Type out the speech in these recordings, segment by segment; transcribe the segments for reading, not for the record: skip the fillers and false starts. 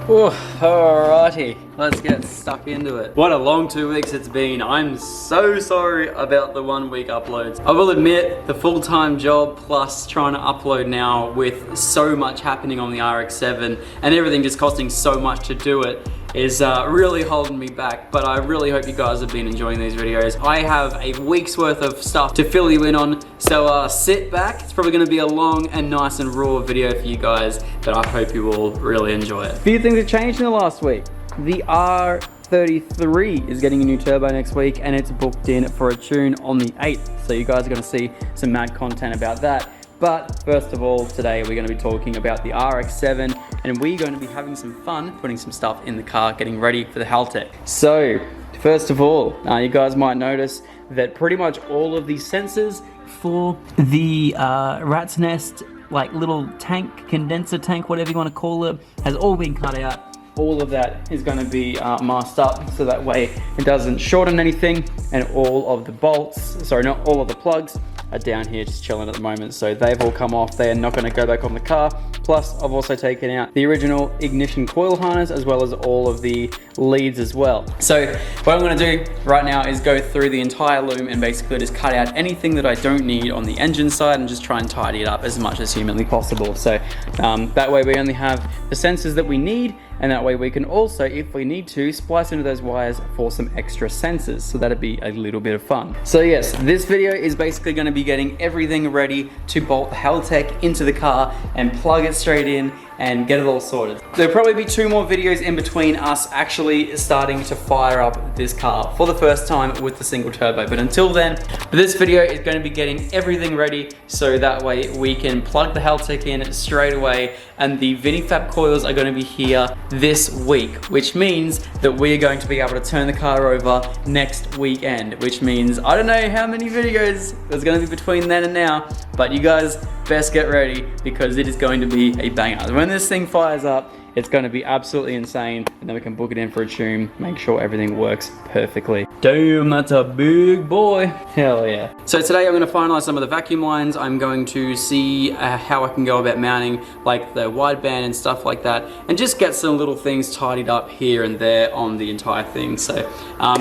Ooh, alrighty, let's get stuck into it. What a long 2 weeks it's been. I'm so sorry about the 1 week uploads. I will admit, the full-time job plus trying to upload now with so much happening on the RX-7 and everything just costing so much to do it is really holding me back, but I really hope you guys have been enjoying these videos. I have a week's worth of stuff to fill you in on, so sit back. It's probably gonna be a long and nice and raw video for you guys, but I hope you will really enjoy it. A few things have changed in the last week. The R33 is getting a new turbo next week, and it's booked in for a tune on the 8th, so you guys are gonna see some mad content about that. But first of all, today we're going to be talking about the RX-7, and we're going to be having some fun putting some stuff in the car, getting ready for the Haltech. So, first of all, you guys might notice that pretty much all of these sensors for the rat's nest, like little tank, condenser tank, whatever you want to call it, has all been cut out. All of that is going to be masked up, so that way it doesn't shorten anything, and all of the bolts, sorry, not all of the plugs, are down here just chilling at the moment. So they've all come off. They are not going to go back on the car. Plus, I've also taken out the original ignition coil harness as well as all of the leads as well. So what I'm going to do right now is go through the entire loom and basically just cut out anything that I don't need on the engine side and just try and tidy it up as much as humanly possible. So that way we only have the sensors that we need, and that way we can also, if we need to, splice into those wires for some extra sensors. So that'd be a little bit of fun. So yes, this video is basically going to be getting everything ready to bolt the Haltech into the car and plug it straight in and get it all sorted. There'll probably be 2 more videos in between us actually starting to fire up this car for the first time with the single turbo. But until then, this video is going to be getting everything ready so that way we can plug the Haltech in straight away, and the Vinifab coils are going to be here this week, which means that we're going to be able to turn the car over next weekend, which means I don't know how many videos there's going to be between then and now, but you guys best get ready because it is going to be a banger. When this thing fires up, it's going to be absolutely insane, and then we can book it in for a tune, make sure everything works perfectly. Damn, that's a big boy. Hell yeah. So today I'm going to finalize some of the vacuum lines. I'm going to see how I can go about mounting like the wideband and stuff like that, and just get some little things tidied up here and there on the entire thing. So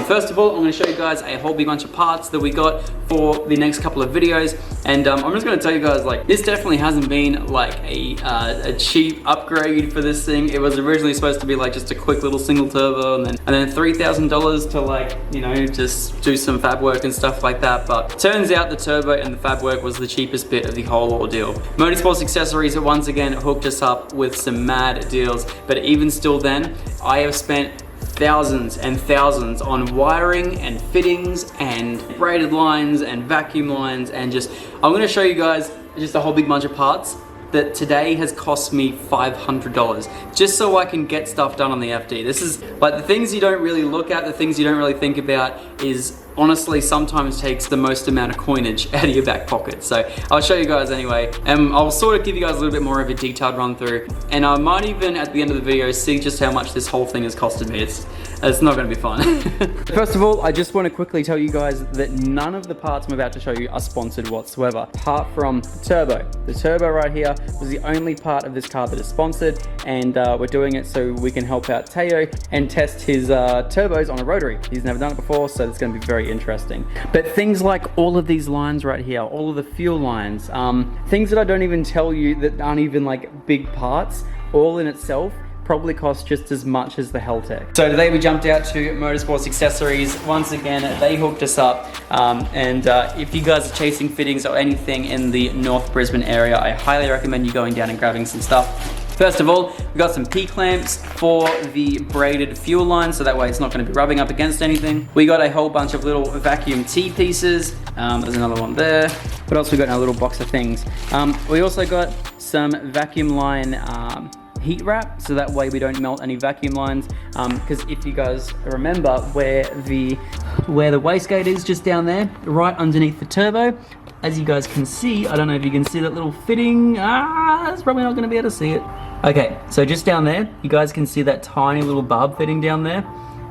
first of all, I'm going to show you guys a whole big bunch of parts that we got for the next couple of videos, and I'm just going to tell you guys, like, this definitely hasn't been like a cheap upgrade for this thing. It was originally supposed to be like just a quick little single turbo, and then $3,000 to, like, you know, just do some fab work and stuff like that. But turns out the turbo and the fab work was the cheapest bit of the whole ordeal. Motorsports Accessories once again hooked us up with some mad deals, but even still then, I have spent thousands and thousands on wiring and fittings and braided lines and vacuum lines, and just, I'm going to show you guys just a whole big bunch of parts that today has cost me $500 just so I can get stuff done on the FD. This is like the things you don't really look at, the things you don't really think about is honestly sometimes takes the most amount of coinage out of your back pocket. So I'll show you guys anyway, and I'll sort of give you guys a little bit more of a detailed run through, and I might even at the end of the video see just how much this whole thing has costed me. It's not going to be fun. First of all, I just want to quickly tell you guys that none of the parts I'm about to show you are sponsored whatsoever, apart from the turbo. The turbo right here was the only part of this car that is sponsored, and we're doing it so we can help out Teo and test his turbos on a rotary. He's never done it before, so it's going to be very interesting. But things like all of these lines right here, all of the fuel lines, things that I don't even tell you that aren't even like big parts, all in itself probably cost just as much as the Haltech. So today we jumped out to Motorsports Accessories. Once again, they hooked us up, and if you guys are chasing fittings or anything in the North Brisbane area, I highly recommend you going down and grabbing some stuff. First of all, we got some P-clamps for the braided fuel line, so that way it's not going to be rubbing up against anything. We got a whole bunch of little vacuum T-pieces. There's another one there. What else we got in our little box of things? We also got some vacuum line heat wrap, so that way we don't melt any vacuum lines, because if you guys remember where the wastegate is, just down there right underneath the turbo, as you guys can see, I don't know if you can see that little fitting, it's probably not going to be able to see it. Okay, so just down there you guys can see that tiny little barb fitting down there.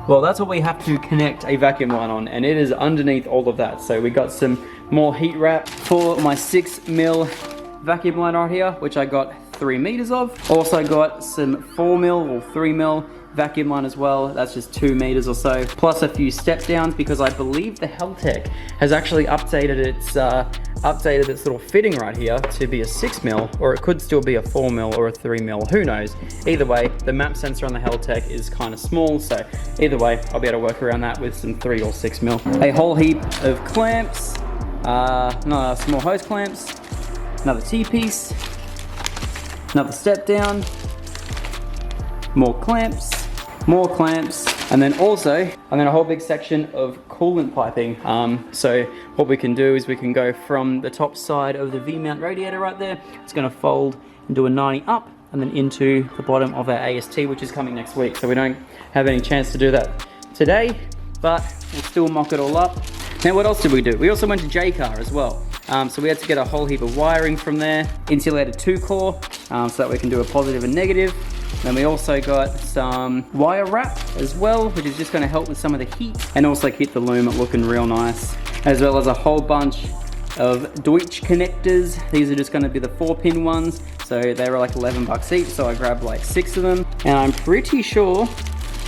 Well, that's what we have to connect a vacuum line on, and it is underneath all of that. So we got some more heat wrap for my 6mm vacuum line right here, which I got 3 meters of. Also got some 4mm or 3mm vacuum line as well. That's just 2 meters or so, plus a few step downs because I believe the Heltec has actually updated its little fitting right here to be a 6mm, or it could still be a 4mm or a 3mm, who knows. Either way, the map sensor on the Heltec is kind of small, so either way I'll be able to work around that with some 3 or 6mm. A whole heap of clamps, small hose clamps, another T-piece, another step down, more clamps, and then a whole big section of coolant piping. So what we can do is we can go from the top side of the V-mount radiator right there. It's going to fold and do a 90 up and then into the bottom of our AST, which is coming next week. So we don't have any chance to do that today, but we'll still mock it all up. Now what else did we do? We also went to J-Car as well. So we had to get a whole heap of wiring from there, insulated 2-core, so that we can do a positive and negative. Then we also got some wire wrap as well, which is just going to help with some of the heat and also keep the loom looking real nice, as well as a whole bunch of Deutsch connectors. These are just going to be the 4-pin ones, so they were like 11 bucks each, so I grabbed like 6 of them, and I'm pretty sure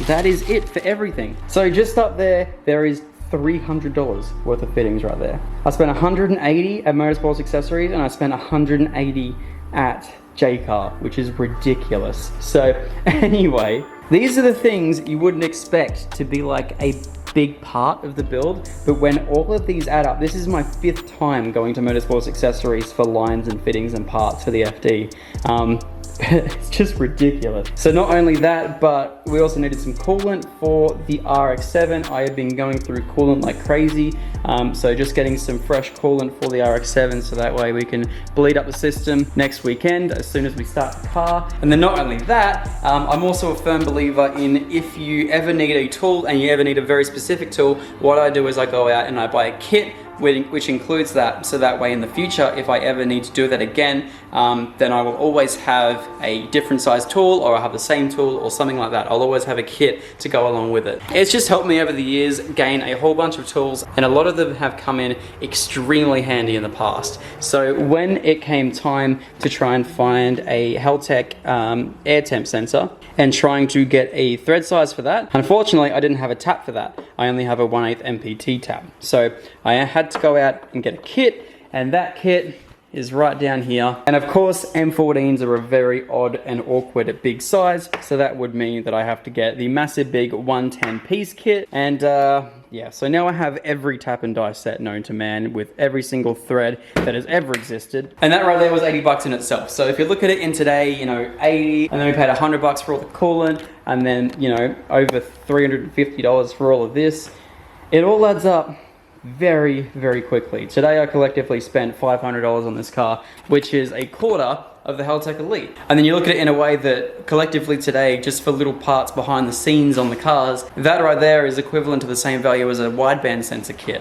that is it for everything. So just up there is $300 worth of fittings right there. I spent 180 at Motorsports Accessories and I spent 180 at J-Car, which is ridiculous. So anyway, these are the things you wouldn't expect to be like a big part of the build, but when all of these add up, this is my 5th time going to Motorsports Accessories for lines and fittings and parts for the FD. It's just ridiculous. So not only that, but we also needed some coolant for the RX-7. I have been going through coolant like crazy. So just getting some fresh coolant for the RX-7 so that way we can bleed up the system next weekend as soon as we start the car. And then not only that, I'm also a firm believer in if you ever need a tool and you ever need a very specific tool, what I do is I go out and I buy a kit which includes that, so that way in the future if I ever need to do that again, then I will always have a different size tool, or I'll have the same tool or something like that. I'll always have a kit to go along with it. It's just helped me over the years gain a whole bunch of tools, and a lot of them have come in extremely handy in the past. So when it came time to try and find a Heltec air temp sensor and trying to get a thread size for that, unfortunately I didn't have a tap for that. I only have a 1/8 MPT tap. So I had to go out and get a kit, and that kit is right down here. And of course, M14s are a very odd and awkward big size, so that would mean that I have to get the massive big 110 piece kit. And yeah, so now I have every tap and die set known to man with every single thread that has ever existed. And that right there was 80 bucks in itself. So if you look at it in today, you know, 80, and then we paid 100 bucks for all the coolant, and then, you know, over $350 for all of this, it all adds up very, very quickly. Today I collectively spent $500 on this car, which is a quarter of the Heltec Elite. And then you look at it in a way that collectively today, just for little parts behind the scenes on the cars, that right there is equivalent to the same value as a wideband sensor kit.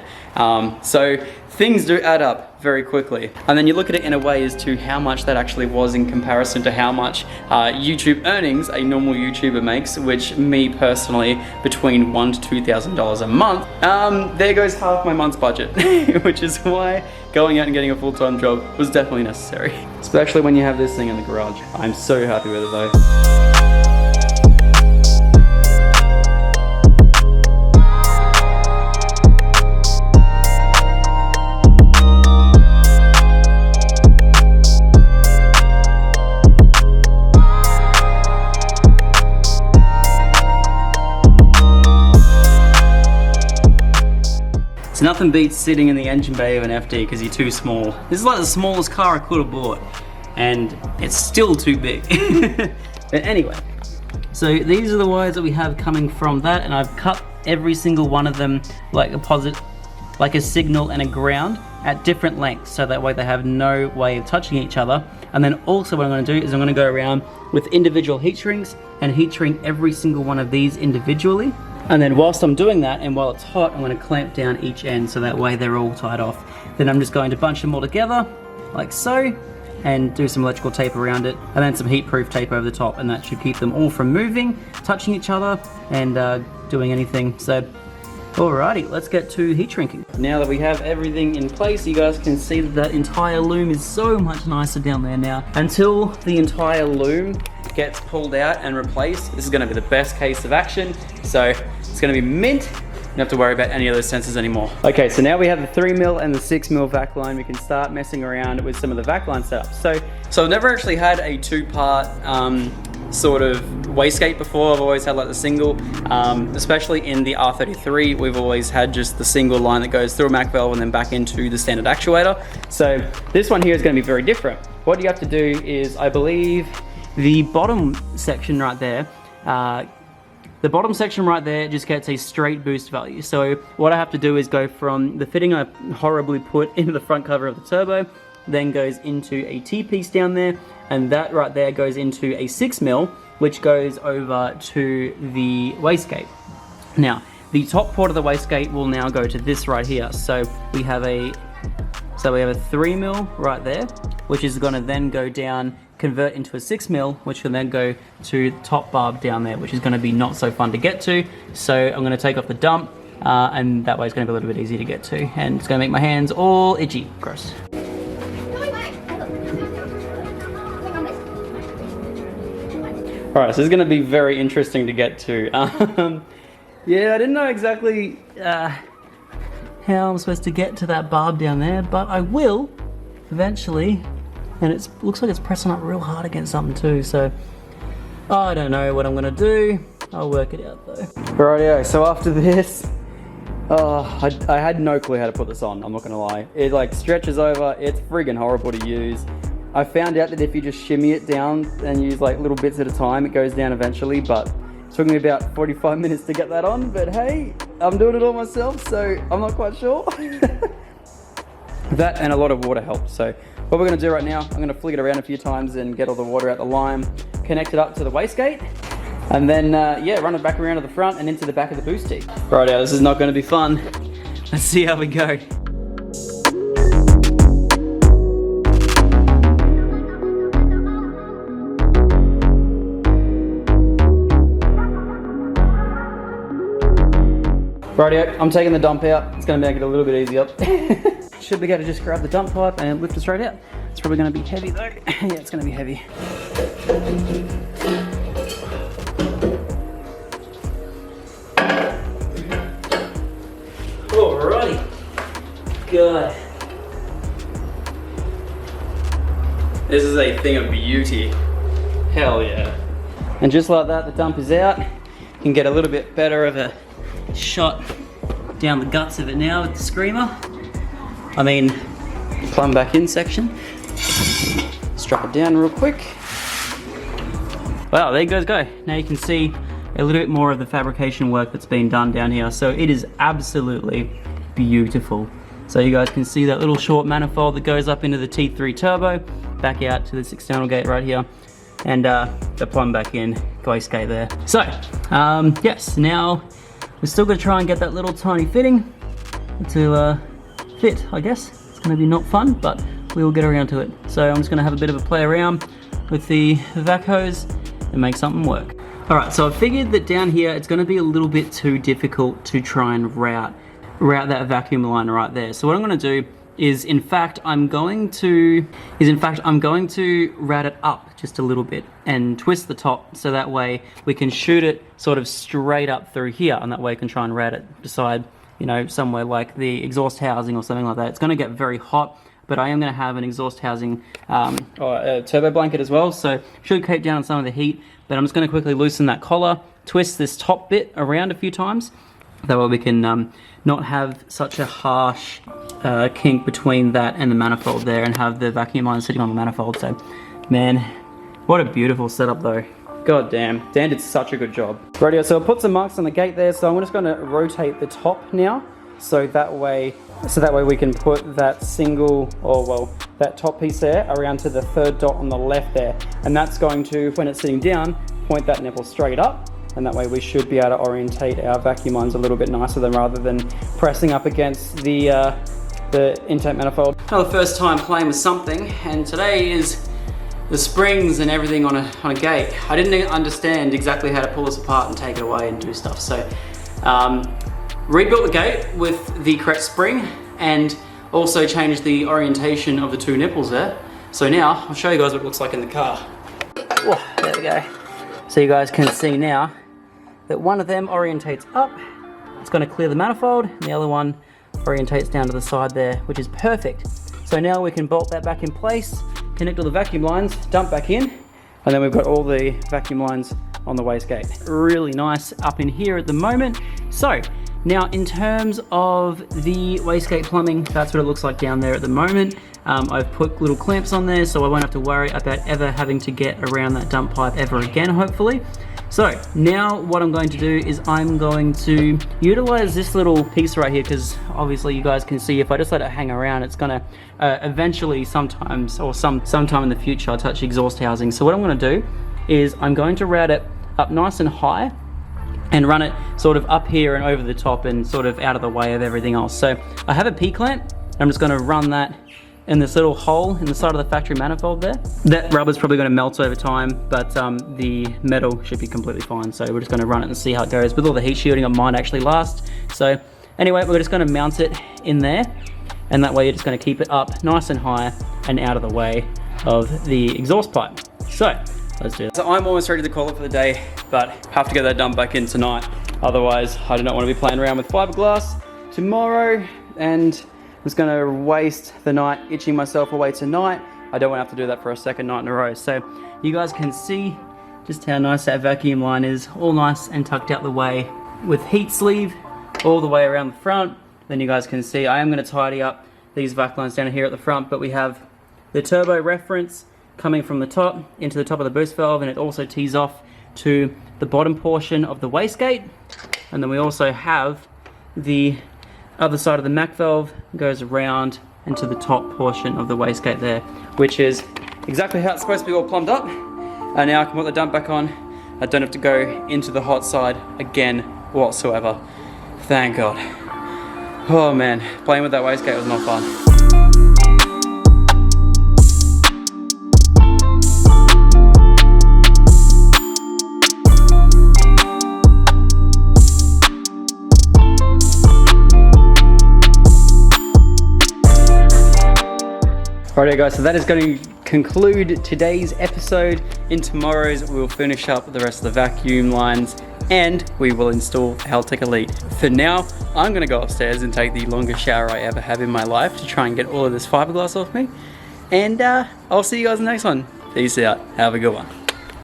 So things do add up very quickly. And then you look at it in a way as to how much that actually was in comparison to how much YouTube earnings a normal YouTuber makes, which me personally, between $1,000 to $2,000 a month, there goes half my month's budget, which is why going out and getting a full-time job was definitely necessary. Especially when you have this thing in the garage. I'm so happy with it though. So nothing beats sitting in the engine bay of an FD because you're too small. This is like the smallest car I could have bought, and it's still too big. But anyway, so these are the wires that we have coming from that, and I've cut every single one of them like a signal and a ground at different lengths, so that way they have no way of touching each other. And then also what I'm going to do is I'm going to go around with individual heat shrink and heat shrink every single one of these individually. And then whilst I'm doing that, and while it's hot, I'm going to clamp down each end so that way they're all tied off. Then I'm just going to bunch them all together, like so, and do some electrical tape around it, and then some heat-proof tape over the top, and that should keep them all from moving, touching each other, and doing anything. So Alrighty, let's get to heat shrinking. Now that we have everything in place, you guys can see that that entire loom is so much nicer down there now. Until the entire loom gets pulled out and replaced, this is gonna be the best case of action. So it's gonna be mint. Don't have to worry about any of those sensors anymore. Okay, so now we have the 3mm and the 6mm vac line. We can start messing around with some of the vac line setups. So I've never actually had a two-part sort of wastegate before. I've always had like the single, especially in the R33, we've always had just the single line that goes through a Mac valve and then back into the standard actuator. So this one here is going to be very different. What you have to do is, I believe, the bottom section right there, just gets a straight boost value. So what I have to do is go from the fitting I horribly put into the front cover of the turbo, then goes into a T-piece down there, and that right there goes into a 6mm, which goes over to the wastegate. Now, the top port of the wastegate will now go to this right here. So we have a 3mm right there, which is gonna then go down, convert into a 6mm, which will then go to the top barb down there, which is gonna be not so fun to get to. So I'm gonna take off the dump, and that way it's gonna be a little bit easier to get to. And it's gonna make my hands all itchy. Gross. Alright, so this is going to be very interesting to get to. Yeah, I didn't know exactly how I'm supposed to get to that barb down there, but I will eventually. And it looks like it's pressing up real hard against something too, so I don't know what I'm going to do. I'll work it out though. Rightio, so after this, I had no clue how to put this on, I'm not going to lie. It like stretches over, it's friggin' horrible to use. I found out that if you just shimmy it down and use like little bits at a time, it goes down eventually, but it took me about 45 minutes to get that on, but hey, I'm doing it all myself, so I'm not quite sure. That and a lot of water helped. So what we're gonna do right now, I'm gonna flick it around a few times and get all the water out the line, connect it up to the wastegate, and then yeah, run it back around to the front and into the back of the boost tee. Right now, this is not gonna be fun. Let's see how we go. Rightio, I'm taking the dump out. It's gonna make it a little bit easier. Should be able to just grab the dump pipe and lift it straight out. It's probably gonna be heavy though. Yeah, it's gonna be heavy. Alrighty. God. This is a thing of beauty. Hell yeah. And just like that, the dump is out. You can get a little bit better of a shot down the guts of it now with the screamer. I mean, plumb back in section. Strap it down real quick. Wow, there you guys go. Now you can see a little bit more of the fabrication work that's been done down here. So it is absolutely beautiful. So you guys can see that little short manifold that goes up into the T3 turbo, back out to this external gate right here, and the plumb back in wastegate there. So, yes, now we're still gonna try and get that little tiny fitting to fit, I guess. It's gonna be not fun, but we will get around to it. So I'm just gonna have a bit of a play around with the vac hose and make something work. All right, so I figured that down here, it's gonna be a little bit too difficult to try and route that vacuum line right there. So what I'm gonna do is, in fact, I'm going to route it up just a little bit and twist the top so that way we can shoot it sort of straight up through here, and that way we can try and route it beside, you know, somewhere like the exhaust housing or something like that. It's gonna get very hot, but I am gonna have an exhaust housing or a turbo blanket as well, so should keep down some of the heat, but I'm just gonna quickly loosen that collar, twist this top bit around a few times, that way we can not have such a harsh kink between that and the manifold there, and have the vacuum line sitting on the manifold. So, man, what a beautiful setup though. God damn, Dan did such a good job. Rightio, so I put some marks on the gate there, so I'm just gonna rotate the top now, so that way we can put that single, or well, that top piece there around to the third dot on the left there. And that's going to, when it's sitting down, point that nipple straight up. And that way we should be able to orientate our vacuum lines a little bit nicer than rather than pressing up against the intake manifold. Well, the first time playing with something, and today is the springs and everything on a gate. I didn't understand exactly how to pull this apart and take it away and do stuff. So rebuilt the gate with the correct spring and also changed the orientation of the two nipples there. So now I'll show you guys what it looks like in the car. Oh, there we go. So you guys can see now that one of them orientates up. It's going to clear the manifold, and the other one orientates down to the side there, which is perfect. So now we can bolt that back in place, connect all the vacuum lines, dump back in, and then we've got all the vacuum lines on the wastegate. Really nice up in here at the moment. So now in terms of the wastegate plumbing, that's what it looks like down there at the moment. I've put little clamps on there so I won't have to worry about ever having to get around that dump pipe ever again, hopefully. So now what I'm going to do is I'm going to utilize this little piece right here, because obviously you guys can see if I just let it hang around, it's gonna eventually sometimes or sometime in the future I'll touch exhaust housing. So what I'm going to do is I'm going to route it up nice and high and run it sort of up here and over the top and sort of out of the way of everything else. So I have a P-clamp. I'm just going to run that in this little hole in the side of the factory manifold there. That rubber's probably going to melt over time, but the metal should be completely fine. So we're just going to run it and see how it goes. With all the heat shielding, it might actually last. So anyway, we're just going to mount it in there, and that way you're just going to keep it up nice and high and out of the way of the exhaust pipe. So let's do it. So I'm almost ready to call it for the day, but have to get that done back in tonight. Otherwise, I do not want to be playing around with fiberglass tomorrow, and I'm just going to waste the night itching myself away tonight. I don't want to have to do that for a second night in a row. So you guys can see just how nice that vacuum line is, all nice and tucked out the way with heat sleeve all the way around the front. Then you guys can see I am going to tidy up these vac lines down here at the front, but we have the turbo reference coming from the top into the top of the boost valve, and it also tees off to the bottom portion of the wastegate. And then we also have the other side of the Mac valve goes around into the top portion of the wastegate there, which is exactly how it's supposed to be all plumbed up. And now I can put the dump back on. I don't have to go into the hot side again whatsoever. Thank God. Oh man, playing with that wastegate was not fun. Alright guys, so that is going to conclude today's episode. In tomorrow's, we'll finish up the rest of the vacuum lines and we will install Haltech Elite. For now, I'm going to go upstairs and take the longest shower I ever have in my life to try and get all of this fiberglass off me. And I'll see you guys in the next one. Peace out. Have a good one.